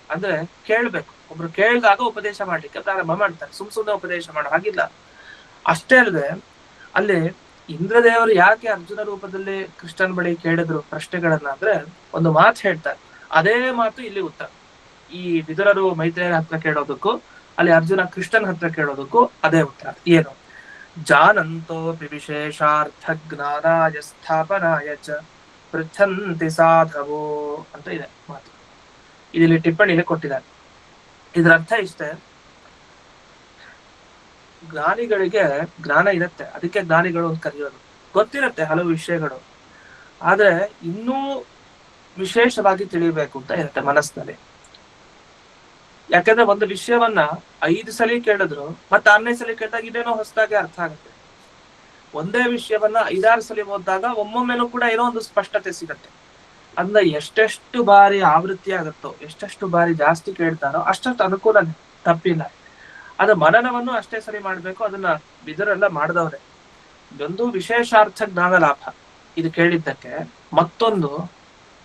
ಅಂದ್ರೆ ಕೇಳ್ಬೇಕು. ಒಬ್ರು ಕೇಳಿದಾಗ ಉಪದೇಶ ಮಾಡ್ಲಿಕ್ಕೆ ಪ್ರಾರಂಭ ಮಾಡ್ತಾರೆ, ಸುಮ್ನೆ ಉಪದೇಶ ಮಾಡೋ ಹಾಗಿಲ್ಲ. ಅಷ್ಟೇ ಅಲ್ಲದೆ ಅಲ್ಲಿ ಇಂದ್ರದೇವರು ಯಾಕೆ ಅರ್ಜುನ ರೂಪದಲ್ಲಿ ಕೃಷ್ಣನ್ ಬಳಿ ಕೇಳಿದ್ರು ಪ್ರಶ್ನೆಗಳನ್ನ ಅಂದ್ರೆ ಒಂದು ಮಾತು ಹೇಳ್ತಾರೆ, ಅದೇ ಮಾತು ಇಲ್ಲಿ ಉತ್ತರ. ಈ ವಿದುರರು ಮೈತ್ರೇಯರ ಹತ್ರ ಕೇಳೋದಕ್ಕೂ ಅಲ್ಲಿ ಅರ್ಜುನ ಕೃಷ್ಣನ್ ಹತ್ರ ಕೇಳೋದಕ್ಕೂ ಅದೇ ಉತ್ತರ. ಏನು? ಜಾನಂತೋಪಿ ವಿಶೇಷಾರ್ಥ ಜ್ಞಾನಾಯ ಸ್ಥಾಪನಾಯ ಚ ಪೃಚ್ಛಂತಿ ಸಾಧವೋ ಅಂತ ಇದೆ ಮಾತು. ಇಲ್ಲಿ ಟಿಪ್ಪಣಿಯಲ್ಲಿ ಕೊಟ್ಟಿದ್ದಾರೆ. ಇದರ ಅರ್ಥ ಇಷ್ಟೇ, ಜ್ಞಾನಿಗಳಿಗೆ ಜ್ಞಾನ ಇರುತ್ತೆ, ಅದಕ್ಕೆ ಜ್ಞಾನಿಗಳು ಅಂತ ಕರೆಯೋದು. ಗೊತ್ತಿರುತ್ತೆ ಹಲವು ವಿಷಯಗಳು, ಆದ್ರೆ ಇನ್ನೂ ವಿಶೇಷವಾಗಿ ತಿಳಿಬೇಕು ಅಂತ ಇರುತ್ತೆ ಮನಸ್ಸಿನಲ್ಲಿ. ಯಾಕಂದ್ರೆ ಒಂದು ವಿಷಯವನ್ನ 5 ಸಲ ಕೇಳಿದ್ರು ಮತ್ತೆ 6ನೇ ಸಲ ಕೇಳಿದಾಗ ಇದೇನೋ ಹೊಸದಾಗಿ ಅರ್ಥ ಆಗುತ್ತೆ. ಒಂದೇ ವಿಷಯವನ್ನ 5-6 ಸಲ ಓದಿದಾಗ ಒಮ್ಮೊಮ್ಮೆನೂ ಕೂಡ ಏನೋ ಒಂದು ಸ್ಪಷ್ಟತೆ ಸಿಗತ್ತೆ. ಅದನ್ನ ಎಷ್ಟೆಷ್ಟು ಬಾರಿ ಆವೃತ್ತಿ ಆಗುತ್ತೋ, ಎಷ್ಟೆಷ್ಟು ಬಾರಿ ಜಾಸ್ತಿ ಕೇಳ್ತಾರೋ ಅಷ್ಟಷ್ಟು ಅನುಕೂಲನೇ, ತಪ್ಪಿಲ್ಲ. ಅದ ಮನನವನ್ನು ಅಷ್ಟೇ ಸರಿ ಮಾಡ್ಬೇಕು. ಅದನ್ನ ಬಿದರೆಲ್ಲ ಮಾಡ್ದವ್ರೆ. ಇದೊಂದು ವಿಶೇಷಾರ್ಥ ಜ್ಞಾನ ಲಾಭ ಇದು ಕೇಳಿದ್ದಕ್ಕೆ. ಮತ್ತೊಂದು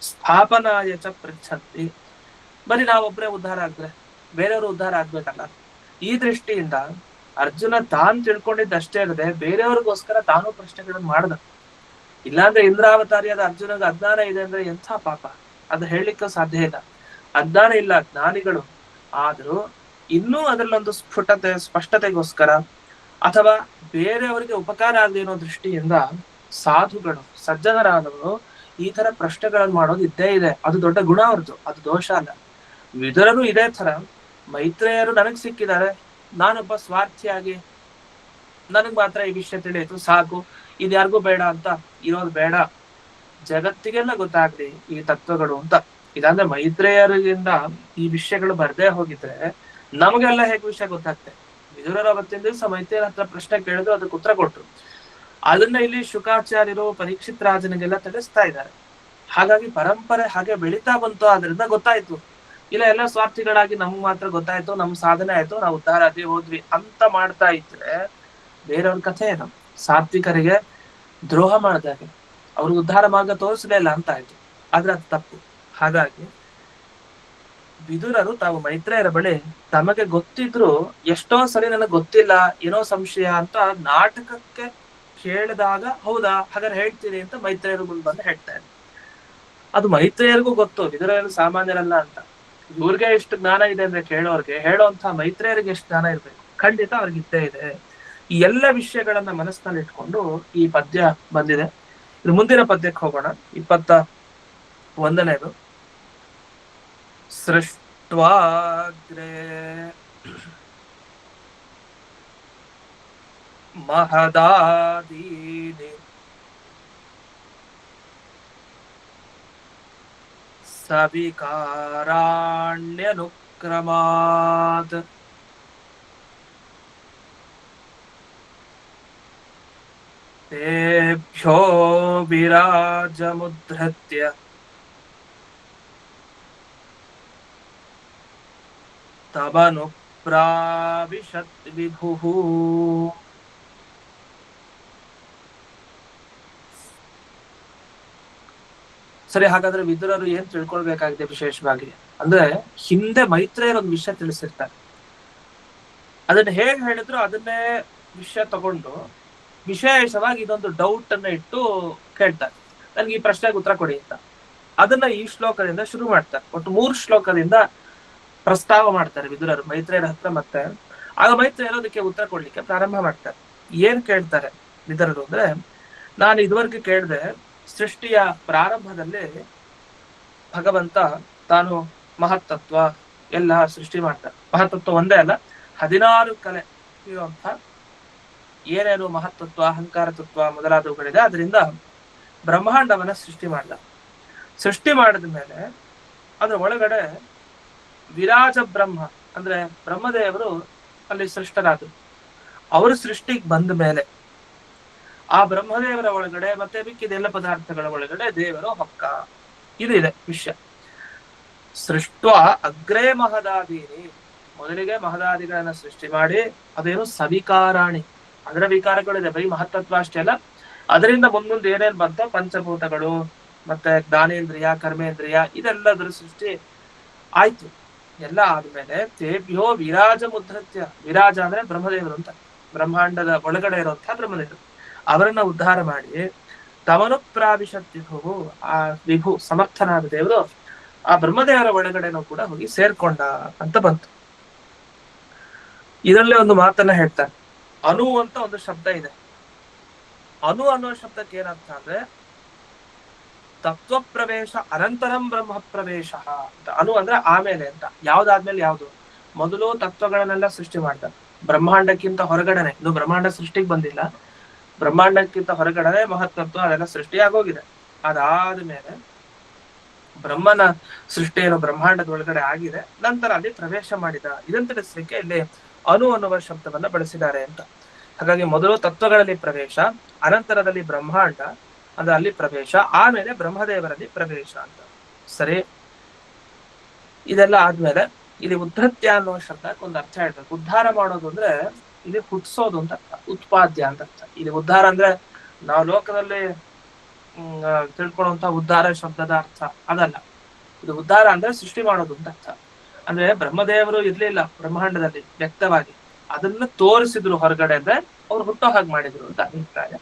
ಸ್ಥಾಪನಾಯ ಚ ಪೃಚ್ಛಂತಿ. ಬರೀ ನಾವೊಬ್ರೇ ಉದ್ಧಾರ ಆದ್ರೆ ಬೇರೆಯವರು ಉದ್ಧಾರ ಆಗ್ಬೇಕಲ್ಲ. ಈ ದೃಷ್ಟಿಯಿಂದ ಅರ್ಜುನ ತಾನ್ ತಿಳ್ಕೊಂಡಿದ್ದಷ್ಟೇ ಅಲ್ಲದೆ ಬೇರೆಯವ್ರಿಗೋಸ್ಕರ ತಾನು ಪ್ರಶ್ನೆಗಳನ್ನು ಮಾಡ್ದ. ಇಲ್ಲಾಂದ್ರೆ ಇಂದ್ರಾವತಾರಿಯಾದ ಅರ್ಜುನಗ ಅಜ್ಞಾನ ಇದೆ ಅಂದ್ರೆ ಎಂಥ ಪಾಪ, ಅದು ಹೇಳಲಿಕ್ಕೂ ಸಾಧ್ಯ ಇಲ್ಲ. ಅಜ್ಞಾನ ಇಲ್ಲ, ಜ್ಞಾನಿಗಳು. ಆದ್ರೂ ಇನ್ನೂ ಅದರಲ್ಲೊಂದು ಸ್ಪಷ್ಟತೆಗೋಸ್ಕರ ಅಥವಾ ಬೇರೆಯವರಿಗೆ ಉಪಕಾರ ಆಗಲಿ ಅನ್ನೋ ದೃಷ್ಟಿಯಿಂದ ಸಾಧುಗಳು, ಸಜ್ಜನರಾದವರು ಈ ತರ ಪ್ರಶ್ನೆಗಳನ್ನು ಮಾಡೋದು ಇದ್ದೇ ಇದೆ. ಅದು ದೊಡ್ಡ ಗುಣ ಅವ್ರದ್ದು, ಅದು ದೋಷ ಅಲ್ಲ. ವಿದುರರು ಇದೇ ತರ. ಮೈತ್ರೇಯರು ನನಗ್ ಸಿಕ್ಕಿದ್ದಾರೆ, ನಾನೊಬ್ಬ ಸ್ವಾರ್ಥಿಯಾಗಿ ನನಗ್ ಮಾತ್ರ ಈ ವಿಷಯ ತಿಳಿಯಿತು ಸಾಕು, ಇದ್ಯಾರಿಗೂ ಬೇಡ ಅಂತ ಇರೋದು ಬೇಡ, ಜಗತ್ತಿಗೆಲ್ಲ ಗೊತ್ತಾಗ್ಲಿ ಈ ತತ್ವಗಳು ಅಂತ. ಇದಾಂದ್ರೆ ಮೈತ್ರೇಯರಿಂದ ಈ ವಿಷಯಗಳು ಬರ್ದೇ ಹೋಗಿದ್ರೆ ನಮಗೆಲ್ಲ ಹೇಗೆ ವಿಷಯ ಗೊತ್ತಾಗ್ತದೆ. ವಿದುರರ ಅವತ್ತಿನ ದಿವಸ ಮೈತ್ರೇಯರ ಹತ್ರ ಪ್ರಶ್ನೆ ಕೇಳಿದ್ರು, ಅದಕ್ಕೆ ಉತ್ತರ ಕೊಟ್ರು. ಅದನ್ನ ಇಲ್ಲಿ ಶುಕಾಚಾರ್ಯರು ಪರೀಕ್ಷಿತ್ ರಾಜನಿಗೆಲ್ಲ ತಿಳಿಸ್ತಾ ಇದ್ದಾರೆ. ಹಾಗಾಗಿ ಪರಂಪರೆ ಹಾಗೆ ಬೆಳೀತಾ ಬಂತು. ಆದ್ರಿಂದ ಗೊತ್ತಾಯ್ತು, ಇಲ್ಲ ಎಲ್ಲ ಸ್ವಾರ್ಥಿಗಳಾಗಿ ನಮ್ಗ್ ಮಾತ್ರ ಗೊತ್ತಾಯ್ತು, ನಮ್ ಸಾಧನೆ ಆಯ್ತು, ನಾವು ಉದ್ಧಾರ ಆದ್ವಿ ಹೋದ್ವಿ ಅಂತ ಮಾಡ್ತಾ ಇದ್ರೆ ಬೇರೆಯವ್ರ ಕಥೆ ಏನು? ಸಾತ್ವಿಕರಿಗೆ ದ್ರೋಹ ಮಾಡಿದಾಗೆ, ಅವ್ರಿಗೆ ಉದ್ಧಾರ ಮಾರ್ಗ ತೋರಿಸಲೇ ಇಲ್ಲ ಅಂತ ಆಯ್ತು. ಆದ್ರೆ ಅದು ತಪ್ಪು. ಹಾಗಾಗಿ ವಿದುರರು ತಾವು ಮೈತ್ರೇಯರ ಬಳಿ ತಮಗೆ ಗೊತ್ತಿದ್ರು ಎಷ್ಟೋ ಸರಿ ನನಗೆ ಗೊತ್ತಿಲ್ಲ, ಏನೋ ಸಂಶಯ ಅಂತ ನಾಟಕಕ್ಕೆ ಕೇಳಿದಾಗ ಹೌದಾ ಹಾಗಾದ್ರೆ ಹೇಳ್ತೀನಿ ಅಂತ ಮೈತ್ರೇಯರು ಮುಂದೆ ಬಂದು ಹೇಳ್ತಾರೆ. ಅದು ಮೈತ್ರೇಯರಿಗೂ ಗೊತ್ತು ವಿದುರರು ಸಾಮಾನ್ಯರಲ್ಲ ಅಂತ. ಇವ್ರಿಗೆ ಎಷ್ಟು ಜ್ಞಾನ ಇದೆ ಅಂದ್ರೆ ಕೇಳೋರ್ಗೆ, ಹೇಳೋಂತ ಮೈತ್ರೇಯರಿಗೆ ಎಷ್ಟು ಜ್ಞಾನ ಇರ್ಬೇಕು, ಖಂಡಿತ ಅವ್ರಿಗೆ ಇದ್ದೇ ಇದೆ. ಈ ಎಲ್ಲ ವಿಷಯಗಳನ್ನ ಮನಸ್ಸಿನಲ್ಲಿ ಇಟ್ಕೊಂಡು ಈ ಪದ್ಯ ಬಂದಿದೆ. ಇನ್ನು ಮುಂದಿನ ಪದ್ಯಕ್ಕೆ ಹೋಗೋಣ. 21ನೇದು. ಸೃಷ್ಟ್ವಾಗ್ರೇ ಮಹದಾದೀನಿ ಸವಿಕಾರಾಣ್ಯನುಕ್ರಮಾತ್ ತೇಭ್ಯೋ ವಿರಾಜಮುದ್ಧೃತ್ಯ ತವನು ಪ್ರಾವಿಶತ್ ವಿಭುಃ. ಸರಿ, ಹಾಗಾದ್ರೆ ವಿದುರರು ಏನ್ ತಿಳ್ಕೊಳ್ಬೇಕಾಗಿದೆ ವಿಶೇಷವಾಗಿ ಅಂದ್ರೆ, ಹಿಂದೆ ಮೈತ್ರೇಯರ ಒಂದು ವಿಷಯ ತಿಳಿಸಿರ್ತಾರೆ. ಅದನ್ನ ಹೇಗ್ ಹೇಳಿದ್ರು ಅದನ್ನೇ ವಿಷಯ ತಗೊಂಡು ವಿಶೇಷವಾಗಿ ಇದೊಂದು ಡೌಟ್ ಅನ್ನ ಇಟ್ಟು ಕೇಳ್ತಾರೆ, ನನ್ಗೆ ಈ ಪ್ರಶ್ನೆಗೆ ಉತ್ತರ ಕೊಡಿ ಅಂತ. ಅದನ್ನ ಈ ಶ್ಲೋಕದಿಂದ ಶುರು ಮಾಡ್ತಾರೆ. ಒಟ್ಟು 3 ಶ್ಲೋಕದಿಂದ ಪ್ರಸ್ತಾವ ಮಾಡ್ತಾರೆ ವಿದುರರು ಮೈತ್ರೇಯರ ಹತ್ರ. ಮತ್ತೆ ಆಗ ಮೈತ್ರೇಯರು ಅದಕ್ಕೆ ಉತ್ತರ ಕೊಡ್ಲಿಕ್ಕೆ ಪ್ರಾರಂಭ ಮಾಡ್ತಾರೆ. ಏನ್ ಕೇಳ್ತಾರೆ ವಿದುರರು ಅಂದ್ರೆ, ನಾನು ಇದುವರೆಗೆ ಕೇಳಿದೆ, ಸೃಷ್ಟಿಯ ಪ್ರಾರಂಭದಲ್ಲಿ ಭಗವಂತ ತಾನು ಮಹತ್ತತ್ವ ಎಲ್ಲ ಸೃಷ್ಟಿ ಮಾಡ್ತಾರೆ. ಮಹತ್ತತ್ವ ಒಂದೇ ಅಲ್ಲ, 16 ಕಲೆ ಇರುವಂತ ಏನೇನು ಮಹತ್ತತ್ವ, ಅಹಂಕಾರ ತತ್ವ ಮೊದಲಾದವುಗಳಿದೆ. ಅದರಿಂದ ಬ್ರಹ್ಮಾಂಡವನ್ನ ಸೃಷ್ಟಿ ಮಾಡ್ದ. ಸೃಷ್ಟಿ ಮಾಡಿದ ಮೇಲೆ ಅದ್ರ ಒಳಗಡೆ ವಿರಾಜ ಬ್ರಹ್ಮ ಅಂದ್ರೆ ಬ್ರಹ್ಮದೇವರು ಅಲ್ಲಿ ಸೃಷ್ಟರಾದ್ರು. ಅವರು ಸೃಷ್ಟಿಗೆ ಬಂದ ಮೇಲೆ ಆ ಬ್ರಹ್ಮದೇವರ ಒಳಗಡೆ ಮತ್ತೆ ಮಿಕ್ಕಿದೆಲ್ಲ ಪದಾರ್ಥಗಳ ಒಳಗಡೆ ದೇವರ ಹೊಕ್ಕ. ಇದು ಇದೆ ವಿಷಯ. ಸೃಷ್ಟ ಅಗ್ರೇ ಮಹದಾದೀನಿ, ಮೊದಲಿಗೆ ಮಹದಾದಿಗಳನ್ನ ಸೃಷ್ಟಿ ಮಾಡಿ, ಅದೇನು ಸವಿಕಾರಾಣಿ, ಅದರ ವಿಕಾರಗಳಿದೆ. ಬರೀ ಮಹತ್ತತ್ವ ಅಷ್ಟೇ ಅಲ್ಲ, ಅದರಿಂದ ಮುಂದೆ ಏನೇನ್ ಬಂತ ಪಂಚಭೂತಗಳು ಮತ್ತೆ ಜ್ಞಾನೇಂದ್ರಿಯ ಕರ್ಮೇಂದ್ರಿಯ ಇದೆಲ್ಲದರ ಸೃಷ್ಟಿ ಆಯ್ತು. ಎಲ್ಲ ಆದ್ಮೇಲೆ ತೇಭ್ಯೋ ವಿರಾಜ ಮುದ್ಧತ್ಯ, ವಿರಾಜ ಅಂದ್ರೆ ಬ್ರಹ್ಮದೇವರು ಅಂತ, ಬ್ರಹ್ಮಾಂಡದ ಒಳಗಡೆ ಇರುವಂತಹ ಬ್ರಹ್ಮದೇವರು, ಅವರನ್ನ ಉದ್ಧಾರ ಮಾಡಿ ತಮನು ಪ್ರಾವಿಶತ್ ವಿಭು, ಆ ವಿಭು ಸಮರ್ಥನಾದ ದೇವರು ಆ ಬ್ರಹ್ಮದೇವರ ಒಳಗಡೆನೂ ಕೂಡ ಹೋಗಿ ಸೇರ್ಕೊಂಡ ಅಂತ ಬಂತು. ಇದರಲ್ಲಿ ಒಂದು ಮಾತನ್ನ ಹೇಳ್ತಾರೆ. ಅನು ಅಂತ ಒಂದು ಶಬ್ದ ಇದೆ. ಅನು ಅನ್ನೋ ಶಬ್ದಕ್ಕೆ ಏನರ್ಥ ಅಂದ್ರೆ ತತ್ವ ಪ್ರವೇಶ ಅನಂತರಂ ಬ್ರಹ್ಮ ಪ್ರವೇಶ ಅಂತ. ಅನು ಅಂದ್ರೆ ಆಮೇಲೆ ಅಂತ. ಯಾವ್ದಾದ್ಮೇಲೆ ಯಾವ್ದು? ಮೊದಲು ತತ್ವಗಳನ್ನೆಲ್ಲ ಸೃಷ್ಟಿ ಮಾಡ್ತಾರೆ, ಬ್ರಹ್ಮಾಂಡಕ್ಕಿಂತ ಹೊರಗಡೆನೆ. ಇದು ಬ್ರಹ್ಮಾಂಡ ಸೃಷ್ಟಿಗೆ ಬಂದಿಲ್ಲ, ಬ್ರಹ್ಮಾಂಡಕ್ಕಿಂತ ಹೊರಗಡೆ ಮಹತ್ತತ್ವ ಅದೆಲ್ಲ ಸೃಷ್ಟಿಯಾಗೋಗಿದೆ. ಅದಾದ್ಮೇಲೆ ಬ್ರಹ್ಮನ ಸೃಷ್ಟಿ ಏನೋ ಬ್ರಹ್ಮಾಂಡದ ಒಳಗಡೆ ಆಗಿದೆ, ನಂತರ ಅಲ್ಲಿ ಪ್ರವೇಶ ಮಾಡಿದ. ಇದನ್ನು ತಿಳಿಸ್ಲಿಕ್ಕೆ ಇಲ್ಲಿ ಅನು ಅನ್ನುವ ಶಬ್ದವನ್ನ ಬಳಸಿದ್ದಾರೆ ಅಂತ. ಹಾಗಾಗಿ ಮೊದಲು ತತ್ವಗಳಲ್ಲಿ ಪ್ರವೇಶ, ಅನಂತರದಲ್ಲಿ ಬ್ರಹ್ಮಾಂಡ, ಅದು ಅಲ್ಲಿ ಪ್ರವೇಶ, ಆಮೇಲೆ ಬ್ರಹ್ಮದೇವರಲ್ಲಿ ಪ್ರವೇಶ ಅಂತ. ಸರಿ, ಇದೆಲ್ಲ ಆದ್ಮೇಲೆ ಇಲ್ಲಿ ಉದ್ಧತ್ಯ ಅನ್ನೋ ಶಬ್ದಕ್ಕೆ ಒಂದು ಅರ್ಥ ಹೇಳ್ಬೇಕು. ಉದ್ಧಾರ ಮಾಡೋದು ಅಂದ್ರೆ ಇಲ್ಲಿ ಹುಟ್ಸೋದು ಅಂತ ಅರ್ಥ, ಉತ್ಪಾದ್ಯ ಅಂತ ಅರ್ಥ. ಇಲ್ಲಿ ಉದ್ಧಾರ ಅಂದ್ರೆ ನಾವು ಲೋಕದಲ್ಲಿ ತಿಳ್ಕೊಳ್ಳುವಂತ ಉದ್ಧಾರ ಶಬ್ದದ ಅರ್ಥ ಅದಲ್ಲ. ಇದು ಉದ್ಧಾರ ಅಂದ್ರೆ ಸೃಷ್ಟಿ ಮಾಡೋದು ಅಂತ ಅರ್ಥ. ಅಂದ್ರೆ ಬ್ರಹ್ಮದೇವರು ಇರ್ಲಿಲ್ಲ ಬ್ರಹ್ಮಾಂಡದಲ್ಲಿ ವ್ಯಕ್ತವಾಗಿ, ಅದನ್ನ ತೋರಿಸಿದ್ರು ಹೊರಗಡೆ, ಅಂದ್ರೆ ಅವ್ರು ಹುಟ್ಟೋ ಹಾಗೆ ಮಾಡಿದ್ರು ಅಂತ ಅಭಿಪ್ರಾಯ.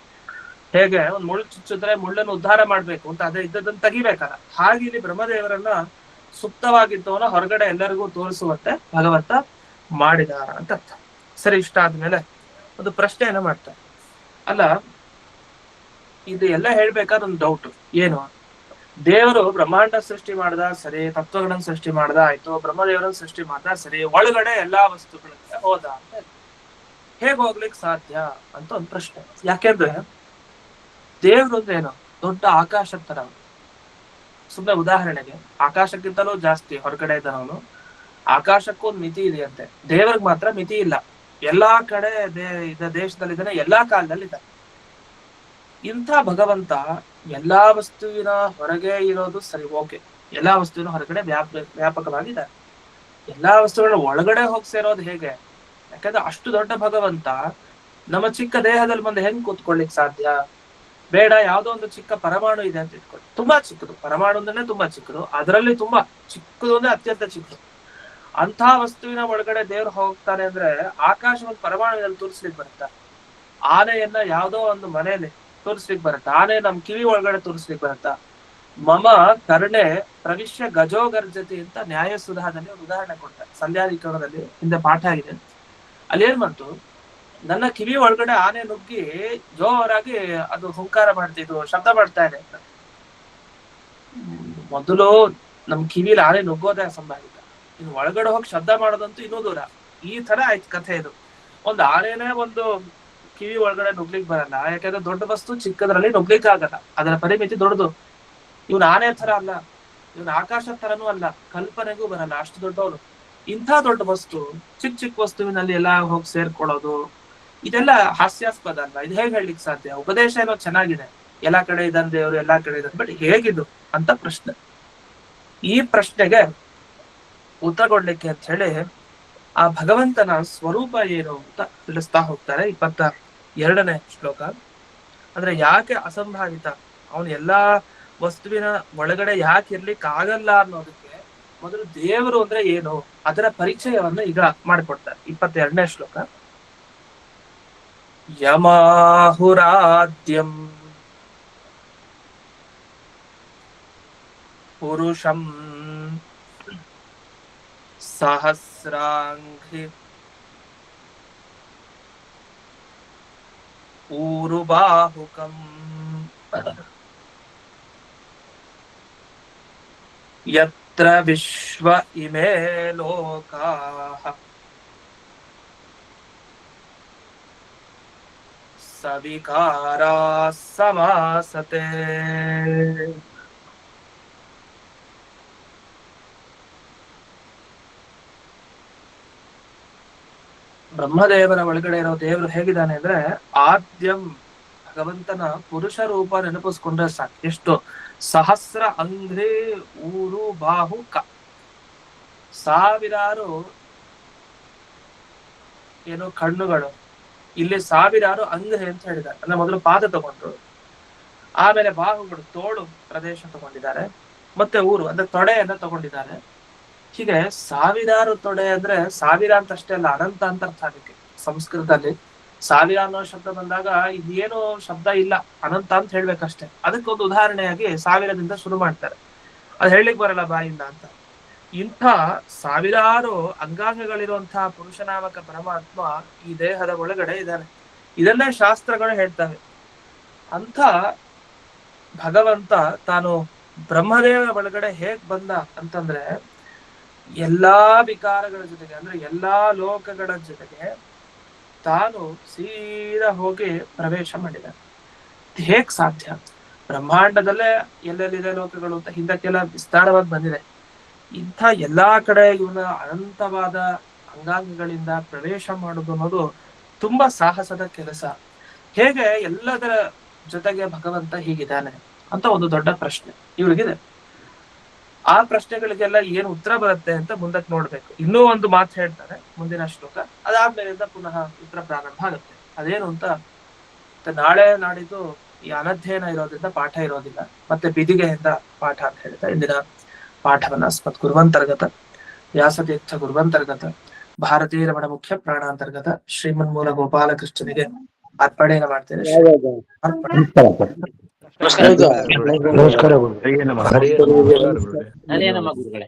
ಹೇಗೆ ಒಂದ್ ಮುಳ್ಳು ಚುಚ್ಚಿದ್ರೆ ಮುಳ್ಳನ್ನು ಉದ್ಧಾರ ಮಾಡ್ಬೇಕು ಅಂತ ಅದೇ ಇದ್ದದನ್ನ ತೆಗಿಬೇಕಲ್ಲ, ಹಾಗೆ ಇಲ್ಲಿ ಬ್ರಹ್ಮದೇವರನ್ನ ಸುಪ್ತವಾಗಿದ್ದವನ ಹೊರಗಡೆ ಎಲ್ಲರಿಗೂ ತೋರಿಸುವಂತೆ ಭಗವಂತ ಮಾಡಿದಾರ ಅಂತ ಅರ್ಥ. ಸರಿ, ಇಷ್ಟ ಆದ್ಮೇಲೆ ಒಂದು ಪ್ರಶ್ನೆಯನ್ನ ಮಾಡ್ತಾರೆ. ಅಲ್ಲ, ಇದು ಎಲ್ಲ ಹೇಳ್ಬೇಕಾದ್ರೆ ಒಂದು ಡೌಟ್ ಏನು, ದೇವರು ಬ್ರಹ್ಮಾಂಡ ಸೃಷ್ಟಿ ಮಾಡ್ದ ಸರಿ, ತತ್ವಗಳನ್ನ ಸೃಷ್ಟಿ ಮಾಡ್ದ ಆಯ್ತು, ಬ್ರಹ್ಮದೇವರನ್ನ ಸೃಷ್ಟಿ ಮಾಡ್ದ ಸರಿ, ಒಳಗಡೆ ಎಲ್ಲಾ ವಸ್ತುಗಳಿಗೆ ಹೋದ ಅಂತ ಹೇಗ್ ಹೋಗ್ಲಿಕ್ಕೆ ಸಾಧ್ಯ ಅಂತ ಒಂದು ಪ್ರಶ್ನೆ. ಯಾಕೆಂದ್ರೆ ದೇವ್ರು ಅಂದ್ರೆ ಏನು, ದೊಡ್ಡ ಆಕಾಶ ತರ. ಸುಮ್ಮನೆ ಉದಾಹರಣೆಗೆ, ಆಕಾಶಕ್ಕಿಂತಲೂ ಜಾಸ್ತಿ ಹೊರಗಡೆ ಇದ್ದಾನವನು, ಆಕಾಶಕ್ಕೂ ಒಂದು ಮಿತಿ ಇದೆಯಂತೆ, ದೇವ್ರಿಗೆ ಮಾತ್ರ ಮಿತಿ ಇಲ್ಲ. ಎಲ್ಲಾ ಕಡೆ ದೇಶದಲ್ಲಿ ಇದ್ದಾನೆ, ಎಲ್ಲಾ ಕಾಲದಲ್ಲಿ ಇದ್ದಾನೆ. ಇಂಥ ಭಗವಂತ ಎಲ್ಲಾ ವಸ್ತುವಿನ ಹೊರಗೆ ಇರೋದು ಸರಿ, ಓಕೆ, ಎಲ್ಲಾ ವಸ್ತುವಿನ ಹೊರಗಡೆ ವ್ಯಾಪಕವಾಗಿದ್ದಾರೆ. ಎಲ್ಲಾ ವಸ್ತುಗಳ ಒಳಗಡೆ ಹೋಗಿ ಸೇರೋದು ಹೇಗೆ? ಯಾಕಂದ್ರೆ ಅಷ್ಟು ದೊಡ್ಡ ಭಗವಂತ ನಮ್ಮ ಚಿಕ್ಕ ದೇಹದಲ್ಲಿ ಬಂದು ಹೆಂಗ್ ಕೂತ್ಕೊಳ್ಳಿಕ್ ಸಾಧ್ಯ? ಬೇಡ, ಯಾವ್ದೋ ಒಂದು ಚಿಕ್ಕ ಪರಮಾಣು ಇದೆ ಅಂತ ಇಟ್ಕೊಳ್ಳಿ, ತುಂಬಾ ಚಿಕ್ಕದು ಪರಮಾಣು ಅಂದ್ರೆ ತುಂಬಾ ಚಿಕ್ಕದು, ಅದರಲ್ಲಿ ತುಂಬಾ ಚಿಕ್ಕದು ಅಂದ್ರೆ ಅತ್ಯಂತ ಚಿಕ್ಕದು. ಅಂತ ವಸ್ತುವಿನ ಒಳಗಡೆ ದೇವ್ರು ಹೋಗ್ತಾನೆ ಅಂದ್ರೆ ಆಕಾಶವನ್ನು ಪರಮಾಣುವಿನಲ್ಲಿ ತೋರಿಸ್ಲಿಕ್ಕೆ ಬರುತ್ತಾ? ಆನೆಯನ್ನ ಯಾವ್ದೋ ಒಂದು ಮನೆಯಲ್ಲಿ ತೋರಿಸ್ಲಿಕ್ಕೆ ಬರುತ್ತಾ? ಆನೆ ನಮ್ ಕಿವಿ ಒಳಗಡೆ ತೋರಿಸ್ಲಿಕ್ಕೆ ಬರುತ್ತಾ? ಮಮ ಕರ್ಣೆ ಪ್ರವಿಶ್ಯ ಗಜೋಗರ್ಜತಿ ಅಂತ ನ್ಯಾಯಸುಧಾದಲ್ಲಿ ಒಂದು ಉದಾಹರಣೆ ಕೊಡ್ತಾರೆ, ಸಂಧ್ಯಾಧಿಕರಣದಲ್ಲಿ ಹಿಂದೆ ಪಾಠ ಆಗಿದೆ. ಅಲ್ಲಿ ಏನ್ ಬಂತು, ನನ್ನ ಕಿವಿ ಒಳಗಡೆ ಆನೆ ನುಗ್ಗಿ ಜೋರಾಗಿ ಅದು ಹುಂಕಾರ ಮಾಡ್ತಿದ್ದು, ಶಬ್ದ ಮಾಡ್ತಾ ಇದೆ ಅಂತ. ಮೊದಲು ನಮ್ ಕಿವಿಲಿ ಆನೆ ನುಗ್ಗೋದೇ ಅಸಂಭಾವಿತ, ಇನ್ನು ಒಳಗಡೆ ಹೋಗಿ ಶಬ್ದ ಮಾಡೋದಂತೂ ಇನ್ನೂ ದೂರ. ಈ ತರ ಆಯ್ತು ಕಥೆ ಇದು. ಒಂದು ಆನೆನೇ ಒಂದು ಕಿವಿ ಒಳಗಡೆ ನುಗ್ಲಿಕ್ ಬರಲ್ಲ, ಯಾಕಂದ್ರೆ ದೊಡ್ಡ ವಸ್ತು ಚಿಕ್ಕದ್ರಲ್ಲಿ ನುಗ್ಲಿಕ್ ಆಗಲ್ಲ, ಅದರ ಪರಿಮಿತಿ ದೊಡ್ಡದು. ಇವನ್ ಆನೆ ತರ ಅಲ್ಲ, ಇವನ್ ಆಕಾಶ ತರನೂ ಅಲ್ಲ, ಕಲ್ಪನೆಗೂ ಬರಲ್ಲ, ಅಷ್ಟು ದೊಡ್ಡವನು. ಇಂಥ ದೊಡ್ಡ ವಸ್ತು ಚಿಕ್ಕ ಚಿಕ್ಕ ವಸ್ತುವಿನಲ್ಲಿ ಎಲ್ಲ ಹೋಗಿ ಸೇರ್ಕೊಳ್ಳೋದು, ಇದೆಲ್ಲ ಹಾಸ್ಯಾಸ್ಪದ ಅಲ್ಲ. ಇದು ಹೇಗೆ ಹೇಳಲಿಕ್ಕೆ ಸಾಧ್ಯ? ಉಪದೇಶ ಏನೋ ಚೆನ್ನಾಗಿದೆ, ಎಲ್ಲಾ ಕಡೆ ಇದ್ದಾನೆ ದೇವರು, ಎಲ್ಲಾ ಕಡೆ ಇದ್ದಾನೆ, ಬಟ್ ಹೇಗಿದ್ದು ಅಂತ ಪ್ರಶ್ನೆ. ಈ ಪ್ರಶ್ನೆಗೆ ಉತ್ತರ ಕೊಡ್ಲಿಕ್ಕೆ ಅಂತ ಹೇಳಿ ಆ ಭಗವಂತನ ಸ್ವರೂಪ ಏನು ಅಂತ ತಿಳಿಸ್ತಾ ಹೋಗ್ತಾರೆ 22ನೇ ಶ್ಲೋಕ. ಅಂದ್ರೆ ಯಾಕೆ ಅಸಂಭಾವಿತ, ಅವನು ಎಲ್ಲಾ ವಸ್ತುವಿನ ಒಳಗಡೆ ಯಾಕೆ ಇರ್ಲಿಕ್ಕೆ ಆಗಲ್ಲ ಅನ್ನೋದಕ್ಕೆ ಮೊದಲು ದೇವರು ಅಂದ್ರೆ ಏನು ಅದರ ಪರಿಚಯವನ್ನು ಈಗ ಮಾಡಿಕೊಡ್ತಾರೆ 22ನೇ ಶ್ಲೋಕ. ಯಮಾಹುರಾದ್ಯಂ ಪುರುಷಂ ಸಹಸ್ರಾಂಘ್ರಿ ಊರುಬಾಹುಕಂ ಯತ್ರ ವಿಶ್ವ ಇಮೇ ಲೋಕಾಃ ಸವಿಕಾರಾಃ ಸಮಾಸತೆ. ಬ್ರಹ್ಮದೇವರ ಒಳಗಡೆ ಇರೋ ದೇವರು ಹೇಗಿದ್ದಾನೆ ಅಂದ್ರೆ, ಆದ್ಯಂ ಭಗವಂತನ ಪುರುಷ ರೂಪ ನೆನಪಿಸ್ಕೊಂಡ್ರೆ ಸಾಕು. ಎಷ್ಟು? ಸಹಸ್ರ ಅಂಗ್ರಿ ಊರು ಬಾಹು ಕ, ಸಾವಿರಾರು ಏನು ಕಣ್ಣುಗಳು, ಇಲ್ಲಿ ಸಾವಿರಾರು ಅಂಗ್ರಿ ಅಂತ ಹೇಳಿದ್ದಾರೆ. ಅಂದ್ರೆ ಮೊದಲು ಪಾದ ತಗೊಂಡ್ರು, ಆಮೇಲೆ ಬಾಹುಗಳು ತೋಳು ಪ್ರದೇಶ ತಗೊಂಡಿದ್ದಾರೆ, ಮತ್ತೆ ಊರು ಅಂದ್ರೆ ತೊಡೆಯನ್ನ ತಗೊಂಡಿದ್ದಾರೆ. ಹೀಗೆ ಸಾವಿರಾರು ತೊಡೆ ಅಂದ್ರೆ ಸಾವಿರ ಅಂತ ಅಷ್ಟೇ ಅಲ್ಲ, ಅನಂತ ಅಂತ ಅರ್ಥ. ಅದಕ್ಕೆ ಸಂಸ್ಕೃತದಲ್ಲಿ ಸಾವಿರ ಅನ್ನೋ ಶಬ್ದ ಬಂದಾಗ ಇದೇನು ಶಬ್ದ ಇಲ್ಲ, ಅನಂತ ಅಂತ ಹೇಳ್ಬೇಕಷ್ಟೇ. ಅದಕ್ಕೊಂದು ಉದಾಹರಣೆಯಾಗಿ ಸಾವಿರದಿಂದ ಶುರು ಮಾಡ್ತಾರೆ, ಅದು ಹೇಳಲಿಕ್ಕೆ ಬರಲ್ಲ ಬಾಯಿಂದ ಅಂತ. ಇಂಥ ಸಾವಿರಾರು ಅಂಗಾಂಗಗಳಿರುವಂತಹ ಪುರುಷನಾಮಕ ಪರಮಾತ್ಮ ಈ ದೇಹದ ಒಳಗಡೆ ಇದ್ದಾನೆ. ಇದನ್ನೇ ಶಾಸ್ತ್ರಗಳು ಹೇಳ್ತವೆ. ಅಂಥ ಭಗವಂತ ತಾನು ಬ್ರಹ್ಮದೇವರ ಒಳಗಡೆ ಹೇಗ್ ಬಂದ ಅಂತಂದ್ರೆ, ಎಲ್ಲಾ ವಿಕಾರಗಳ ಜೊತೆಗೆ ಅಂದ್ರೆ ಎಲ್ಲಾ ಲೋಕಗಳ ಜೊತೆಗೆ ತಾನು ಸೀದಾ ಹೋಗಿ ಪ್ರವೇಶ ಮಾಡಿದ. ಹೇಗ್ ಸಾಧ್ಯ? ಬ್ರಹ್ಮಾಂಡದಲ್ಲೇ ಎಲ್ಲೆಲ್ಲಿದೆ ಲೋಕಗಳು ಅಂತ ಹಿಂದಕ್ಕೆಲ್ಲ ವಿಸ್ತಾರವಾಗಿ ಬಂದಿದೆ. ಇಂಥ ಎಲ್ಲಾ ಕಡೆ ಇವನ ಅನಂತವಾದ ಅಂಗಾಂಗಗಳಿಂದ ಪ್ರವೇಶ ಮಾಡುವುದು ಅನ್ನೋದು ತುಂಬಾ ಸಾಹಸದ ಕೆಲಸ. ಹೇಗೆ ಎಲ್ಲದರ ಜೊತೆಗೆ ಭಗವಂತ ಹೀಗಿದ್ದಾನೆ ಅಂತ ಒಂದು ದೊಡ್ಡ ಪ್ರಶ್ನೆ ಇವಳಿಗಿದೆ. ಆ ಪ್ರಶ್ನೆಗಳಿಗೆಲ್ಲ ಏನು ಉತ್ತರ ಬರುತ್ತೆ ಅಂತ ಮುಂದಕ್ಕೆ ನೋಡ್ಬೇಕು. ಇನ್ನೂ ಒಂದು ಮಾತು ಹೇಳ್ತಾರೆ ಮುಂದಿನ ಶ್ಲೋಕ, ಅದಾದ್ಮೇಲಿಂದ ಪುನಃ ಉತ್ತರ ಪ್ರಾರಂಭ ಆಗುತ್ತೆ. ಅದೇನು ಅಂತ ನಾಳೆ ನಾಡಿದ್ದು ಈ ಅನಧ್ಯಯನ ಇರೋದ್ರಿಂದ ಪಾಠ ಇರೋದಿಲ್ಲ, ಮತ್ತೆ ಬಿದಿಗೆಯಿಂದ ಪಾಠ ಅಂತ ಹೇಳ್ತಾ ಇಂದಿನ ಪಾಠವನ್ನ ಅಸ್ಮತ್ ಗುರುವಂತರ್ಗತ ವ್ಯಾಸತೀರ್ಥ ಗುರುವಂತರ್ಗತ ಭಾರತೀಯ ರಮಣ ಮುಖ್ಯ ಪ್ರಾಣಾಂತರ್ಗತ ಶ್ರೀಮನ್ಮೂಲ ಗೋಪಾಲಕೃಷ್ಣನಿಗೆ ಅರ್ಪಣೆಯನ್ನು ಮಾಡ್ತೇನೆ. ನಮಸ್ಕಾರ. ಹರೇ ನಮಃ ಗುರುಗಳೇ.